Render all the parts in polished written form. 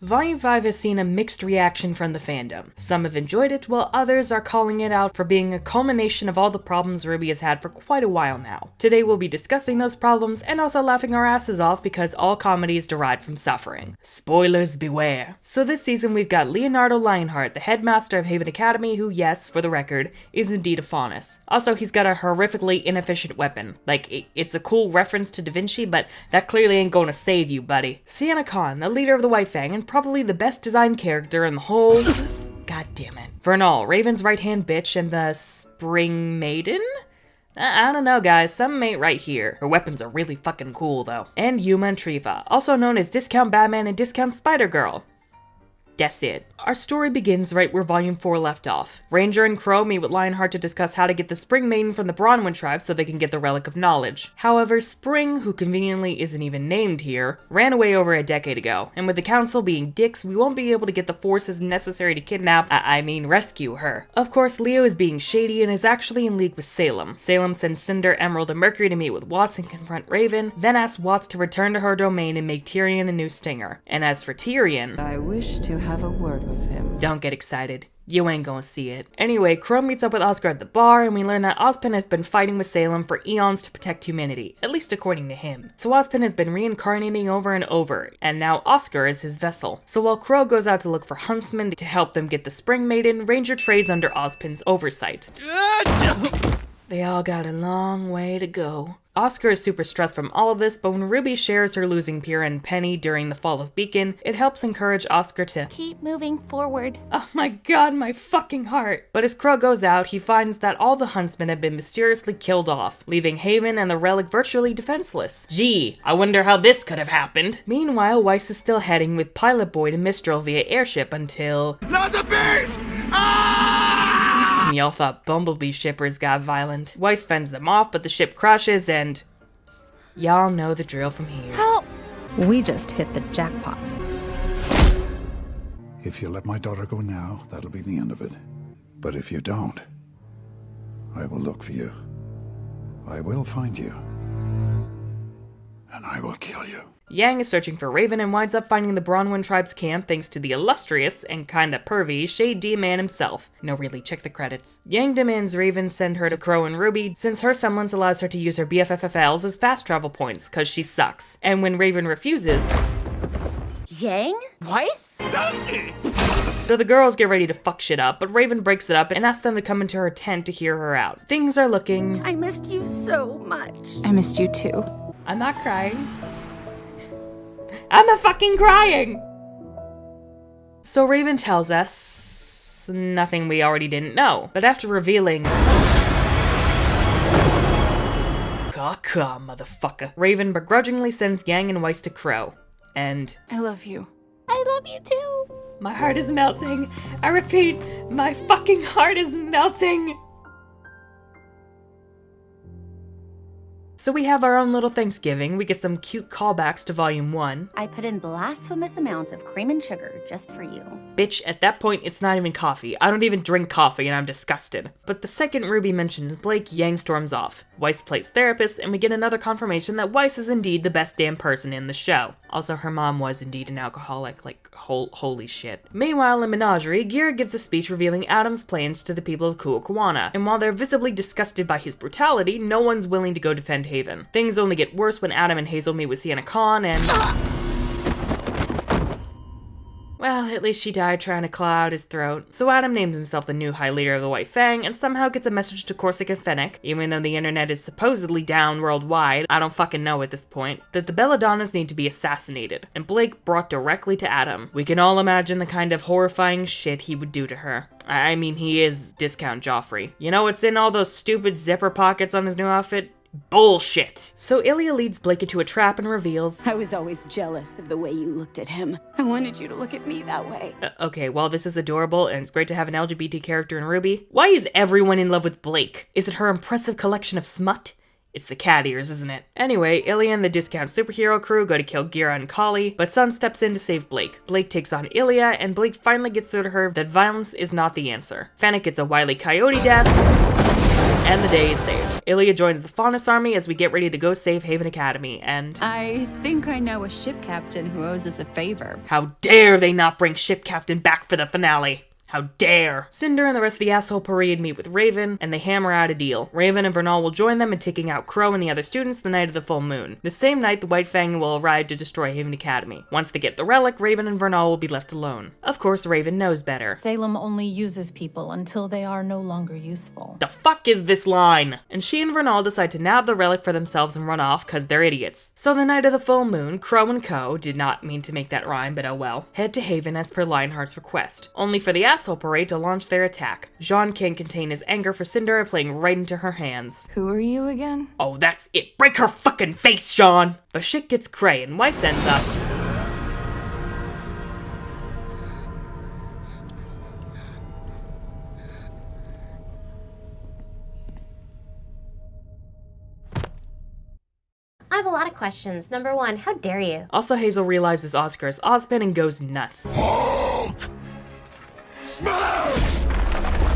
Volume 5 has seen a mixed reaction from the fandom. Some have enjoyed it, while others are calling it out for being a culmination of all the problems RWBY has had for quite a while now. Today we'll be discussing those problems and also laughing our asses off because all comedy is derived from suffering. Spoilers beware. So this season we've got Leonardo Lionheart, the headmaster of Haven Academy, who, yes, for the record, is indeed a faunus. Also, he's got a horrifically inefficient weapon. Like, it's a cool reference to Da Vinci, but that clearly ain't gonna save you, buddy. Sienna Khan, the leader of the White Fang, and probably the best designed character in the whole... God damn it. Vernal, Raven's right-hand bitch, and the Spring Maiden? I don't know, guys, something ain't right here. Her weapons are really fucking cool, though. And Yuma and Triva, also known as Discount Batman and Discount Spider-Girl. That's it. Our story begins right where Volume 4 left off. Ranger and Crow meet with Lionheart to discuss how to get the Spring Maiden from the Bronwyn tribe so they can get the Relic of Knowledge. However, Spring, who conveniently isn't even named here, ran away over a decade ago, and with the Council being dicks, we won't be able to get the forces necessary to kidnap, rescue her. Of course, Leo is being shady and is actually in league with Salem. Salem sends Cinder, Emerald, and Mercury to meet with Watts and confront Raven, then asks Watts to return to her domain and make Tyrion a new Stinger. And as for Tyrion... I wish to have a word with him. Don't get excited. You ain't gonna see it. Anyway, Crow meets up with Oscar at the bar, and we learn that Ozpin has been fighting with Salem for eons to protect humanity, at least according to him. So Ozpin has been reincarnating over and over, and now Oscar is his vessel. So while Crow goes out to look for huntsmen to help them get the Spring Maiden, Ranger trades under Ozpin's oversight. They all got a long way to go. Oscar is super stressed from all of this, but when Ruby shares her losing Pyrrha and Penny during the fall of Beacon, it helps encourage Oscar to keep moving forward. Oh my god, my fucking heart. But as Crow goes out, he finds that all the huntsmen have been mysteriously killed off, leaving Haven and the relic virtually defenseless. Gee, I wonder how this could have happened. Meanwhile, Weiss is still heading with Pilot Boy to Mistral via airship until... Not the bees! Ah! Y'all thought Bumblebee shippers got violent. Weiss fends them off, but the ship crashes and... y'all know the drill from here. Help! We just hit the jackpot. If you let my daughter go now, that'll be the end of it. But if you don't, I will look for you. I will find you. And I will kill you. Yang is searching for Raven and winds up finding the Bronwyn tribe's camp thanks to the illustrious and kinda pervy Shade D-Man himself. No, really, check the credits. Yang demands Raven send her to Crow and RWBY since her semblance allows her to use her BFFFLs as fast travel points, cause she sucks. And when Raven refuses... Yang? Weiss? Donkey! So the girls get ready to fuck shit up, but Raven breaks it up and asks them to come into her tent to hear her out. Things are looking... I missed you so much. I missed you too. I'm not crying. I'm not fucking crying! So Raven tells us... nothing we already didn't know. But after revealing... Caw, motherfucker. Raven begrudgingly sends Yang and Weiss to Crow. And... I love you. I love you too. My heart is melting. I repeat, my fucking heart is melting. So we have our own little Thanksgiving. We get some cute callbacks to Volume 1. I put in blasphemous amounts of cream and sugar just for you. Bitch, at that point, it's not even coffee. I don't even drink coffee and I'm disgusted. But the second RWBY mentions Blake, Yang storms off. Weiss plays therapist, and we get another confirmation that Weiss is indeed the best damn person in the show. Also, her mom was indeed an alcoholic, like, holy shit. Meanwhile, in Menagerie, Gira gives a speech revealing Adam's plans to the people of Kuokawana, and while they're visibly disgusted by his brutality, no one's willing to go defend Haven. Things only get worse when Adam and Hazel meet with Sienna Khan, and... well, at least she died trying to claw out his throat. So Adam names himself the new High Leader of the White Fang, and somehow gets a message to Corsic and Fennec, even though the internet is supposedly down worldwide, I don't fucking know at this point, that the Belladonnas need to be assassinated, and Blake brought directly to Adam. We can all imagine the kind of horrifying shit he would do to her. I mean, he is Discount Joffrey. You know what's in all those stupid zipper pockets on his new outfit? Bullshit! So Ilya leads Blake into a trap and reveals... I was always jealous of the way you looked at him. I wanted you to look at me that way. Okay, while this is adorable and it's great to have an LGBT character in RWBY, why is everyone in love with Blake? Is it her impressive collection of smut? It's the cat ears, isn't it? Anyway, Ilya and the Discount superhero crew go to kill Gira and Kali, but Sun steps in to save Blake. Blake takes on Ilya, and Blake finally gets through to her that violence is not the answer. Fennec gets a Wile E. Coyote death... And the day is saved. Ilya joins the Faunus army as we get ready to go save Haven Academy, and I think I know a ship captain who owes us a favor. how dare they not bring Ship Captain back for the finale? How dare! Cinder and the rest of the asshole parade meet with Raven, and they hammer out a deal. Raven and Vernal will join them in taking out Crow and the other students the night of the full moon. The same night, the White Fang will arrive to destroy Haven Academy. Once they get the relic, Raven and Vernal will be left alone. Of course, Raven knows better. Salem only uses people until they are no longer useful. The fuck is this line? And she and Vernal decide to nab the relic for themselves and run off cause they're idiots. So the night of the full moon, Crow and Co. did not mean to make that rhyme, but oh well, head to Haven as per Lionheart's request. Only for the asshole parade to launch their attack. Jean can't contain his anger for Cinder playing right into her hands. Who are you again? Oh, that's it. Break her fucking face, Jean! But shit gets cray and Weiss ends up. I have a lot of questions. Number one, how dare you? Also, Hazel realizes Oscar is Ozpin and goes nuts. Hulk! Smash!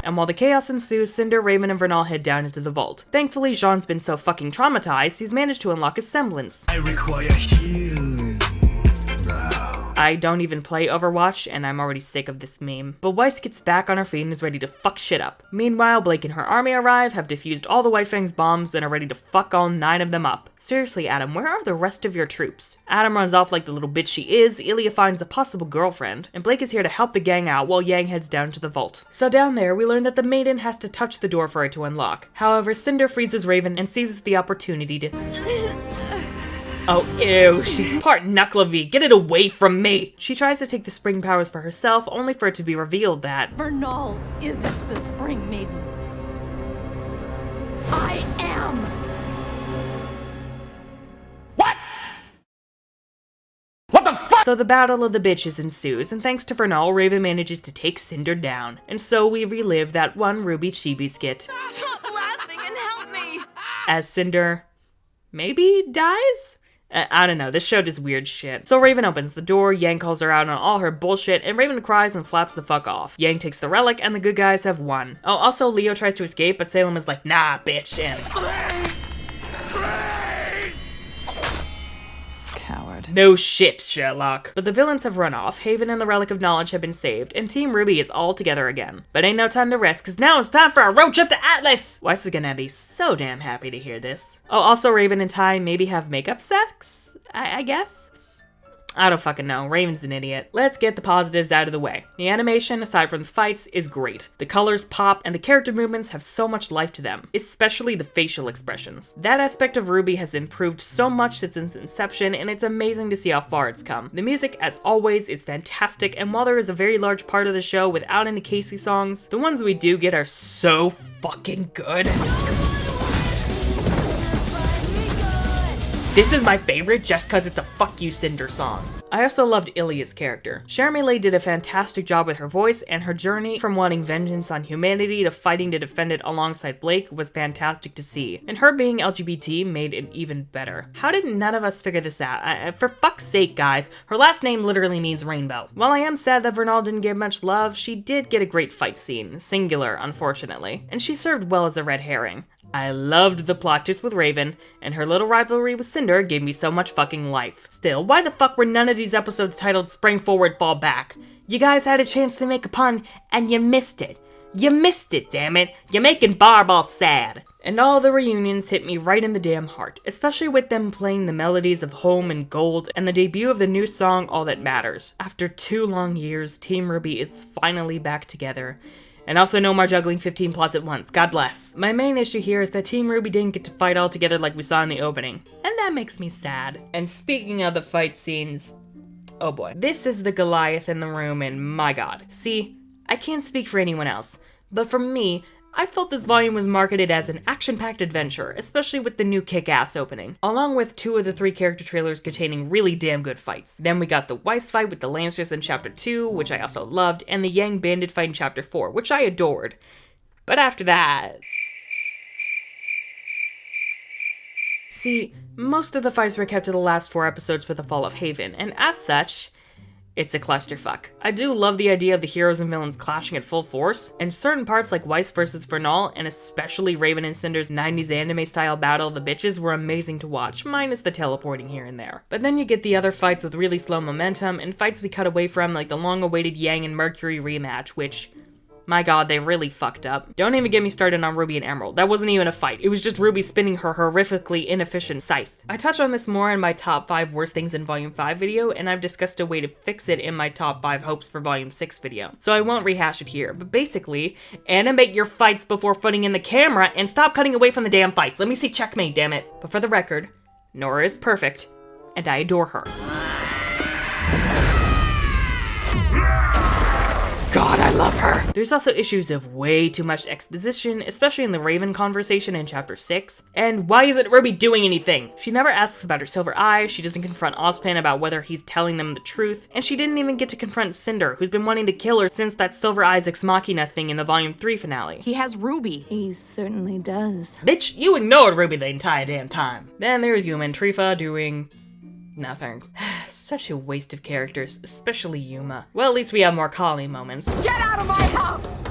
And while the chaos ensues, Cinder, Raven, and Vernal head down into the vault. Thankfully, Jean's been so fucking traumatized, he's managed to unlock his semblance. I require healing. Now. I don't even play Overwatch, and I'm already sick of this meme. But Weiss gets back on her feet and is ready to fuck shit up. Meanwhile, Blake and her army arrive, have defused all the White Fang's bombs, and are ready to fuck all 9 of them up. Seriously, Adam, where are the rest of your troops? Adam runs off like the little bitch she is, Ilya finds a possible girlfriend, and Blake is here to help the gang out while Yang heads down to the vault. So down there, we learn that the maiden has to touch the door for it to unlock. However, Cinder freezes Raven and seizes the opportunity to... Oh, ew, she's part Knucklevi. Get it away from me! She tries to take the spring powers for herself, only for it to be revealed that... Vernal isn't the Spring Maiden. I am! What the fuck? So the battle of the bitches ensues, and thanks to Vernal, Raven manages to take Cinder down. And so we relive that one RWBY chibi skit. Stop laughing and help me! As Cinder... maybe dies? I don't know, this show does weird shit. So Raven opens the door, Yang calls her out on all her bullshit, and Raven cries and flaps the fuck off. Yang takes the relic, and the good guys have won. Oh, also Leo tries to escape, but Salem is like, nah, bitch, and... Coward. No shit, Sherlock. But the villains have run off, Haven and the Relic of Knowledge have been saved, and Team RWBY is all together again. But ain't no time to rest, cause now it's time for a road trip to Atlas! Weiss is gonna be so damn happy to hear this. Oh, also Raven and Ty maybe have makeup sex? I guess? I don't fucking know. Raven's an idiot. Let's get the positives out of the way. The animation, aside from the fights, is great. The colors pop, and the character movements have so much life to them, especially the facial expressions. That aspect of RWBY has improved so much since its inception, and it's amazing to see how far it's come. The music, as always, is fantastic, and while there is a very large part of the show without any Casey songs, the ones we do get are so fucking good. This is my favorite just cause it's a fuck you Cinder song. I also loved Ilya's character. Sharmila did a fantastic job with her voice, and her journey from wanting vengeance on humanity to fighting to defend it alongside Blake was fantastic to see. And her being LGBT made it even better. How did none of us figure this out? For fuck's sake, guys, her last name literally means rainbow. While I am sad that Vernal didn't get much love, she did get a great fight scene. Singular, unfortunately. And she served well as a red herring. I loved the plot twist with Raven, and her little rivalry with Cinder gave me so much fucking life. Still, why the fuck were none of these episodes titled Spring Forward, Fall Back? You guys had a chance to make a pun, and you missed it. You missed it, damn it. You're making Barb all sad. And all the reunions hit me right in the damn heart, especially with them playing the melodies of Home and Gold and the debut of the new song All That Matters. After 2 long years, Team RWBY is finally back together. And also no more juggling 15 plots at once, God bless. My main issue here is that Team RWBY didn't get to fight all together like we saw in the opening, and that makes me sad. And speaking of the fight scenes, oh boy. This is the Goliath in the room, and my god. See, I can't speak for anyone else, but for me, I felt this volume was marketed as an action-packed adventure, especially with the new kick-ass opening, along with 2 of the 3 character trailers containing really damn good fights. Then we got the Weiss fight with the Lancers in Chapter 2, which I also loved, and the Yang Bandit fight in Chapter 4, which I adored. But after that... See, most of the fights were kept to the last 4 episodes for the Fall of Haven, and as such, It's a clusterfuck. I do love the idea of the heroes and villains clashing at full force, and certain parts like Weiss vs. Vernal, and especially Raven and Cinder's 90s anime style battle of the bitches were amazing to watch, minus the teleporting here and there. But then you get the other fights with really slow momentum, and fights we cut away from like the long-awaited Yang and Mercury rematch, which, my god, they really fucked up. Don't even get me started on Ruby and Emerald. That wasn't even a fight. It was just Ruby spinning her horrifically inefficient scythe. I touch on this more in my top 5 worst things in Volume 5 video, and I've discussed a way to fix it in my top 5 hopes for Volume 6 video. So I won't rehash it here, but basically, animate your fights before putting in the camera and stop cutting away from the damn fights. Let me see checkmate, damn it. But for the record, Nora is perfect, and I adore her. God, I love her! There's also issues of way too much exposition, especially in the Raven conversation in Chapter 6. And why isn't Ruby doing anything? She never asks about her silver eye, she doesn't confront Ozpin about whether he's telling them the truth, and she didn't even get to confront Cinder, who's been wanting to kill her since that Silver Eyes Ex Machina thing in the Volume 3 finale. He has Ruby. He certainly does. Bitch, you ignored Ruby the entire damn time. Then there's Yuma and Trifa doing nothing. Such a waste of characters, especially Yuma. Well, at least we have more Kali moments. Get out of my house!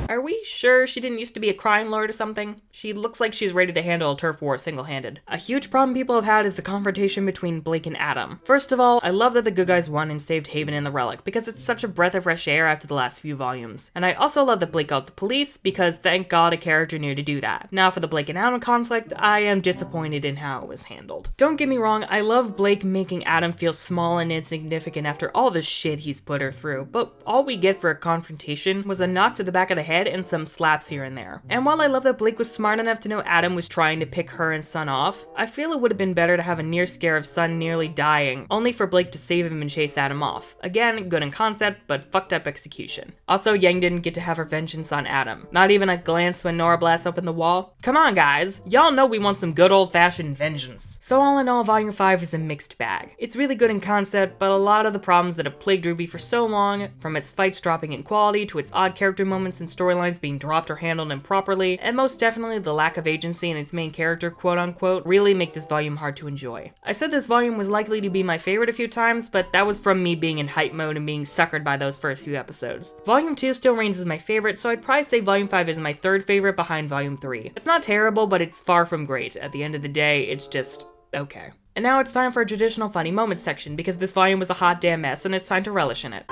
Are we sure she didn't used to be a crime lord or something? She looks like she's ready to handle a turf war single-handed. A huge problem people have had is the confrontation between Blake and Adam. First of all, I love that the good guys won and saved Haven and the Relic, because it's such a breath of fresh air after the last few volumes. And I also love that Blake got the police, because thank god a character knew to do that. Now for the Blake and Adam conflict, I am disappointed in how it was handled. Don't get me wrong, I love Blake making Adam feel small and insignificant after all the shit he's put her through, but all we get for a confrontation was a knock to the back of the head and some slaps here and there. And while I love that Blake was smart enough to know Adam was trying to pick her and Sun off, I feel it would have been better to have a near scare of Sun nearly dying, only for Blake to save him and chase Adam off. Again, good in concept, but fucked up execution. Also, Yang didn't get to have her vengeance on Adam. Not even a glance when Nora blasts open the wall. Come on guys, y'all know we want some good old-fashioned vengeance. So all in all, Volume 5 is a mixed bag. It's really good in concept, but a lot of the problems that have plagued RWBY for so long, from its fights dropping in quality to its odd character moments and storylines being dropped or handled improperly, and most definitely the lack of agency in its main character, quote-unquote, really make this volume hard to enjoy. I said this volume was likely to be my favorite a few times, but that was from me being in hype mode and being suckered by those first few episodes. Volume 2 still reigns as my favorite, so I'd probably say Volume 5 is my third favorite behind Volume 3. It's not terrible, but it's far from great. At the end of the day, it's just okay. And now it's time for a traditional funny moments section, because this volume was a hot damn mess and it's time to relish in it.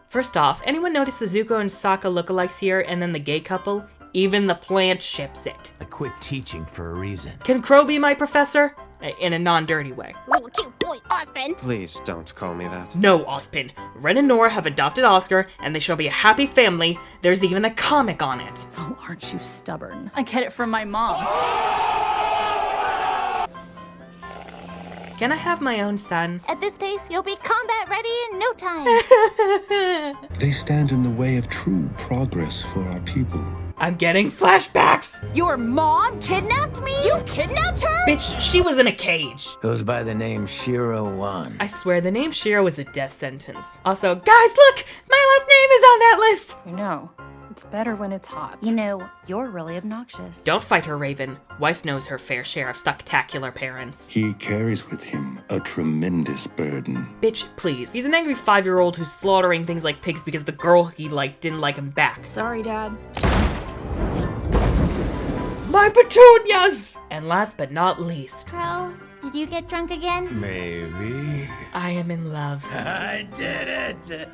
First off, anyone notice the Zuko and Sokka lookalikes here, and then the gay couple? Even the plant ships it. I quit teaching for a reason. Can Crow be my professor? In a non-dirty way. Little cute boy, Ozpin. Please don't call me that. No, Ozpin. Ren and Nora have adopted Oscar, and they shall be a happy family. There's even a comic on it. Oh, aren't you stubborn? I get it from my mom. Can I have my own son? At this pace, you'll be combat ready in no time. They stand in the way of true progress for our people. I'm getting flashbacks! Your mom kidnapped me? You kidnapped her? Bitch, she was in a cage. Goes by the name Shiro One. I swear the name Shiro is a death sentence. Also, guys, look! My last name is on that list! You know, it's better when it's hot. You know, you're really obnoxious. Don't fight her, Raven. Weiss knows her fair share of spectacular parents. He carries with him a tremendous burden. Bitch, please. He's an angry 5-year-old who's slaughtering things like pigs because the girl he liked didn't like him back. Sorry, Dad. My petunias! And last but not least, Crow, did you get drunk again? Maybe. I am in love. I did it!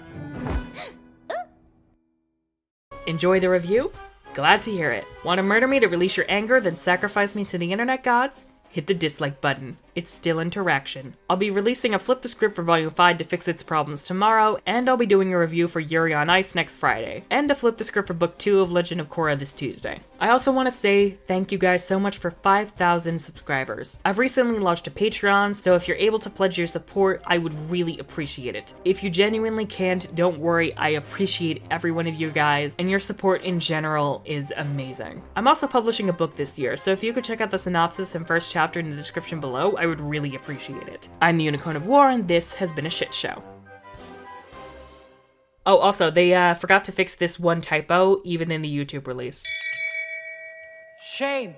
Enjoy the review? Glad to hear it. Want to murder me to release your anger, then sacrifice me to the internet gods? Hit the dislike button. It's still interaction. I'll be releasing a Flip the Script for Volume 5 to fix its problems tomorrow, and I'll be doing a review for Yuri on Ice next Friday, and a Flip the Script for Book 2 of Legend of Korra this Tuesday. I also want to say thank you guys so much for 5,000 subscribers. I've recently launched a Patreon, so if you're able to pledge your support, I would really appreciate it. If you genuinely can't, don't worry, I appreciate every one of you guys, and your support in general is amazing. I'm also publishing a book this year, so if you could check out the synopsis and first chapter in the description below, I would really appreciate it. I'm the Unicorn of War, and this has been a shit show. Oh, also, they forgot to fix this one typo, even in the YouTube release. Shame.